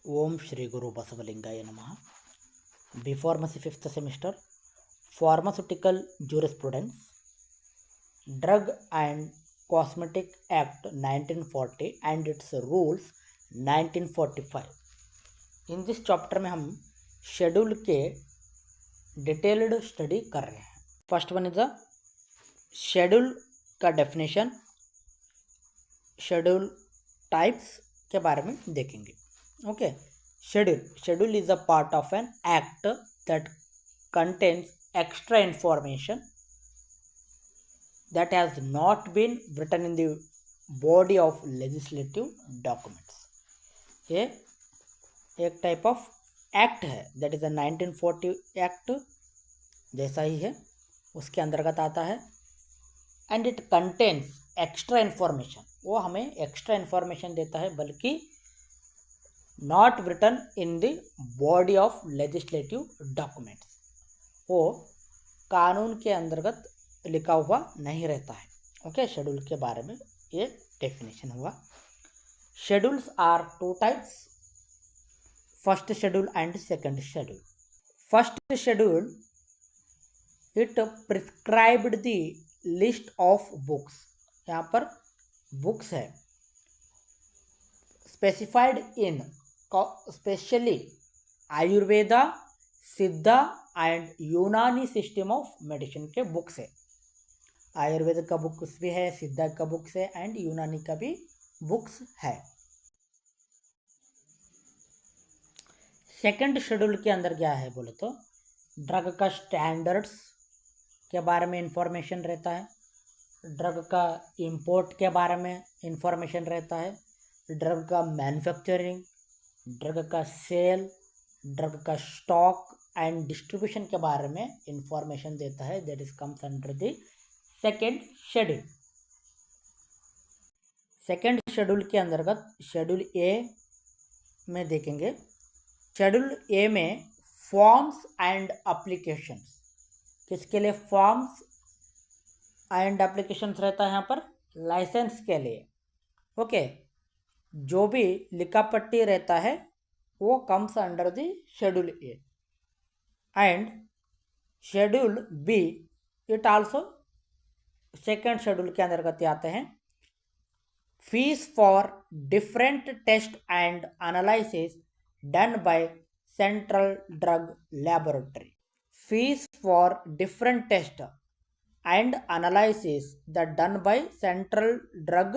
Om Shri Guru Basavalinkaya Namaha. B.Pharmacy 5th semester, Pharmaceutical Jurisprudence, Drug and Cosmetic Act 1940 and its rules 1945. In this chapter में हम schedule के detailed study कर रहे हैं. First one is the schedule का definition, schedule types के बारे में देखेंगे. Okay, schedule is a part of an act that contains extra information that has not been written in the body of legislative documents. ये एक type of act है, that is a 1940 act जैसा ही है, उसके अंतर्गत आता है. And it contains extra information, वो हमें एक्स्ट्रा इन्फॉर्मेशन देता है, बल्कि not written in the body of legislative documents, वो कानून के अंतर्गत लिखा हुआ नहीं रहता है. ओके, शेड्यूल के बारे में ये डेफिनेशन हुआ. Schedules are two types, first schedule and second schedule. First schedule it prescribed the list of books, यहाँ पर बुक्स है स्पेसिफाइड इन स्पेशली आयुर्वेदा, सिद्धा एंड यूनानी सिस्टम ऑफ मेडिसिन के बुक्स है. आयुर्वेद का बुक्स भी है, सिद्धा का बुक्स है एंड यूनानी का भी बुक्स है. सेकंड शेड्यूल के अंदर क्या है बोले तो ड्रग का स्टैंडर्ड्स के बारे में इंफॉर्मेशन रहता है, ड्रग का इंपोर्ट के बारे में इंफॉर्मेशन रहता है, ड्रग का मैन्युफैक्चरिंग, ड्रग का सेल, ड्रग का स्टॉक एंड डिस्ट्रीब्यूशन के बारे में इंफॉर्मेशन देता है. That is comes under the second schedule. Second schedule के अंतर्गत शेड्यूल ए में देखेंगे. शेड्यूल ए में फॉर्म्स एंड एप्लीकेशंस, किसके लिए फॉर्म्स एंड एप्लीकेशंस रहता है यहाँ पर? लाइसेंस के लिए. ओके, जो भी लिखा पट्टी रहता है वो comes under the schedule A. And schedule B it also second schedule के अंतर्गत आते हैं. Fees for different test and analysis done by central drug laboratory. Fees for different test and analysis the done by central drug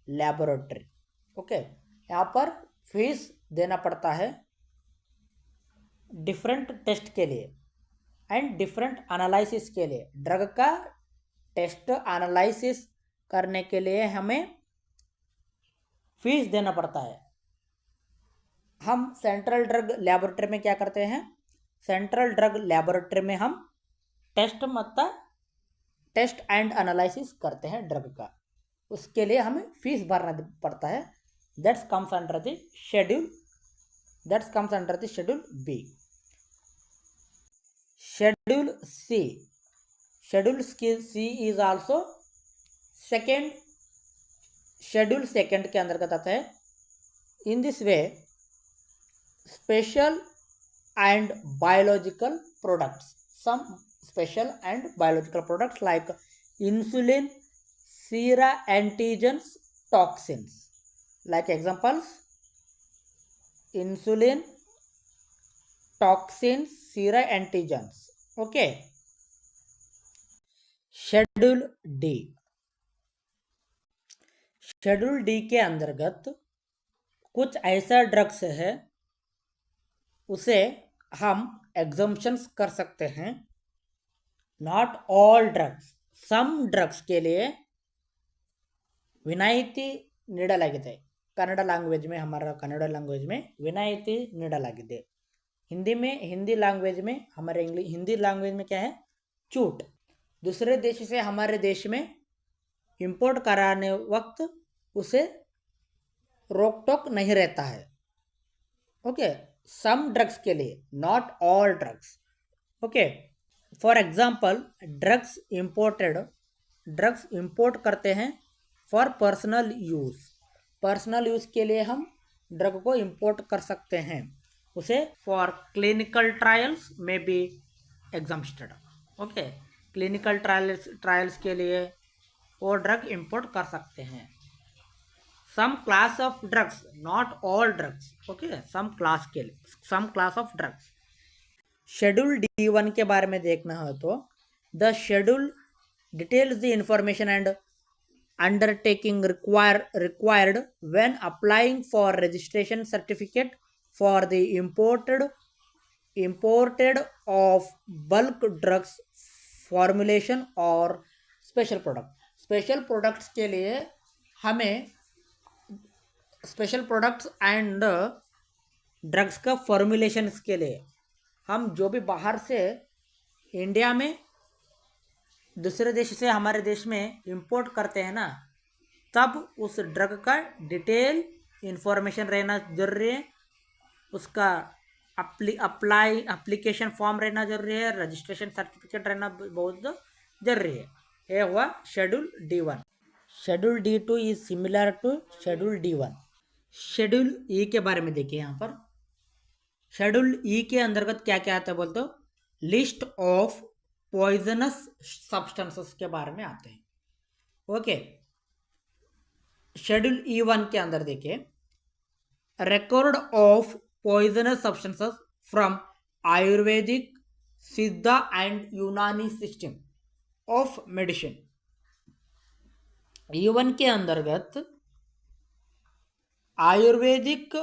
laboratory. Okay, यहाँ पर fees देना पड़ता है different test के लिए एंड डिफरेंट एनालिसिस के लिए. ड्रग का टेस्ट एनालिसिस करने के लिए हमें फीस देना पड़ता है. हम सेंट्रल ड्रग लैबोरेटरी में क्या करते हैं? सेंट्रल ड्रग लैबोरेटरी में हम टेस्ट एंड एनालिसिस करते हैं ड्रग का, उसके लिए हमें फीस भरना पड़ता है. That's comes under the schedule, that's comes under the schedule B. Schedule C, schedule C is also second schedule, second के अंतर्गत आता है. In this way special and biological products, some special and biological products like insulin, sera antigens, toxins. Like examples, insulin, toxins, sera antigens. Okay. Schedule D. Schedule D के अंतर्गत कुछ ऐसा drugs है उसे हम एग्जम्पशंस कर सकते हैं. Not all drugs, some drugs के लिए ವಿನಾಯಿತಿ ನೀಡಲಾಗಿದೆ. कन्नड़ लैंग्वेज में, हमारा कन्नड़ लैंग्वेज में विनायती ನೀಡಲಾಗಿದೆ. हिंदी में, हिंदी लैंग्वेज में, हमारे हिंदी लैंग्वेज में क्या है? छूट. दूसरे देश से हमारे देश में इंपोर्ट कराने वक्त उसे रोक टोक नहीं रहता है. ओके, सम ड्रग्स के लिए, not all drugs. Okay, for example drugs import करते हैं for personal use. Personal use के लिए हम ड्रग को इंपोर्ट कर सकते हैं, उसे फॉर क्लिनिकल ट्रायल्स में be exempted. Okay, clinical trials के लिए वो ड्रग इंपोर्ट कर सकते हैं। Some class of drugs, not all drugs, okay, some class के लिए, some class of drugs. Schedule D1 के बारे में देखना हो तो the schedule details the information and undertaking required when applying for registration certificate for the imported of bulk drugs formulation और special products के लिए हमें स्पेशल प्रोडक्ट्स एंड ड्रग्स का फॉर्मुलेशंस के लिए हम जो भी बाहर से इंडिया में दूसरे देश से हमारे देश में इंपोर्ट करते हैं ना, तब उस ड्रग का डिटेल इंफॉर्मेशन रहना जरूरी है, उसका एप्लीकेशन फॉर्म रहना जरूरी है, रजिस्ट्रेशन सर्टिफिकेट रहना बहुत जरूरी है। ये हुआ schedule D1। Schedule D2 is similar to schedule D1। Schedule E के बारे में देखिए यहाँ पर। शेड्यूल ई के अंतर्गत क्या क्या आता है बोलते हो, लिस्ट ऑफ पॉइजनस सब्सटेंसेस के बारे में आते हैं। ओके, शेड्यूल E1 के अंदर देखिए, record of poisonous substances from Ayurvedic, सिद्धा एंड यूनानी सिस्टम ऑफ मेडिसिन। E1 के अंतर्गत आयुर्वेदिक,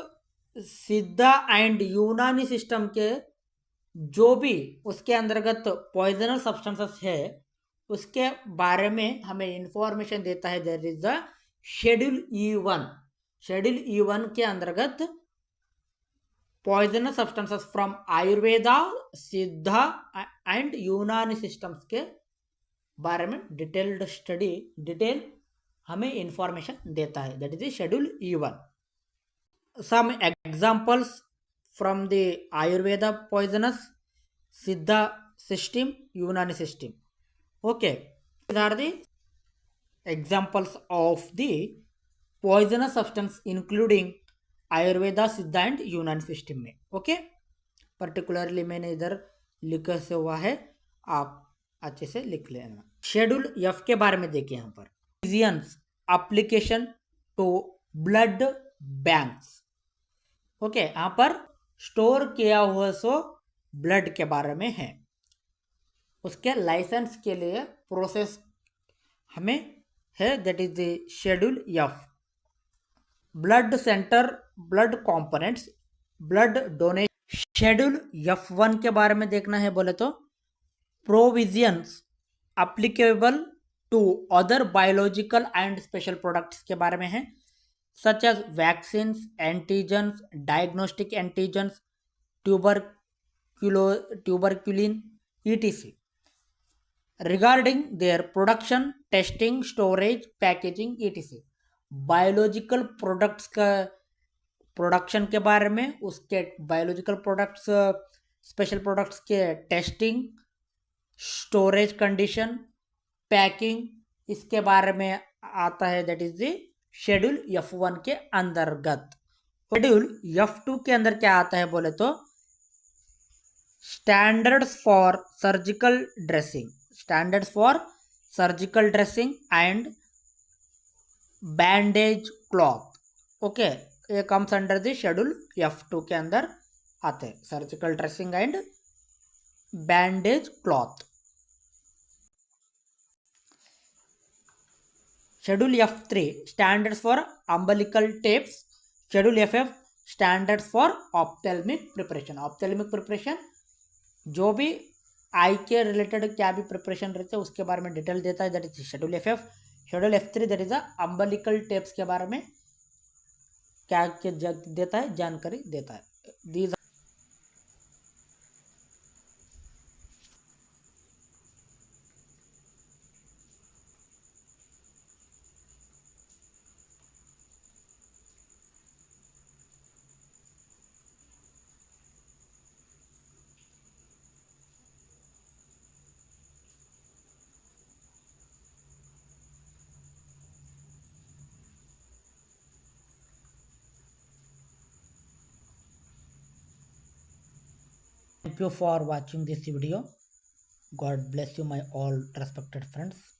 सिद्धा एंड यूनानी सिस्टम के जो भी उसके अंतर्गत पॉइजनस सब्सटेंसेस है उसके बारे में हमें इंफॉर्मेशन देता है। That is the schedule E1। Schedule E1 के अंतर्गत पॉइजनस सब्सटेंसेस फ्रॉम आयुर्वेदा, सिद्धा एंड यूनानी सिस्टम्स के बारे में डिटेल हमें इंफॉर्मेशन देता है। That is the schedule E1। Some examples from the Ayurveda poisonous, Siddha system, Unani system. Okay, these are the examples of the poisonous substance including Ayurveda, Siddha and Unani system में। Okay, particularly मैंने इधर लिखा से हुआ है, आप अच्छे से लिख लेना। शेड्यूल F के बारे में देखिए यहाँ पर, application to blood banks। Okay, यहाँ पर स्टोर किया हुआ सो ब्लड के बारे में है, उसके लाइसेंस के लिए प्रोसेस हमें है। That is the schedule F। Blood centre, blood components, blood donation. Schedule F1 के बारे में देखना है बोले तो provisions applicable to other biological and special products के बारे में है, such as vaccines, antigens, diagnostic antigens, tuberculin, etc. regarding their production, testing, storage, packaging, etc. Biological products का प्रोडक्शन के बारे में, उसके बायोलॉजिकल प्रोडक्ट्स, स्पेशल प्रोडक्ट्स के टेस्टिंग, स्टोरेज कंडीशन, पैकिंग, इसके बारे में आता है। That is the schedule F1 के अंतर्गत। शेड्यूल F2 के अंदर क्या आता है बोले तो standards for surgical dressing, standards for surgical dressing and bandage cloth. Okay, ये comes under the schedule F2 के अंदर आते हैं, surgical dressing and bandage cloth. Schedule F3 standards for umbilical tapes. Schedule FF standards for ophthalmic preparation. Ophthalmic preparation जो भी आई के related क्या भी प्रिपरेशन रहते हैं उसके बारे में डिटेल देता है। That is schedule FF। Schedule F3 that is umbilical tapes के बारे में क्या देता है, जानकारी देता है। These Thank you for watching this video. God bless you, my all respected friends.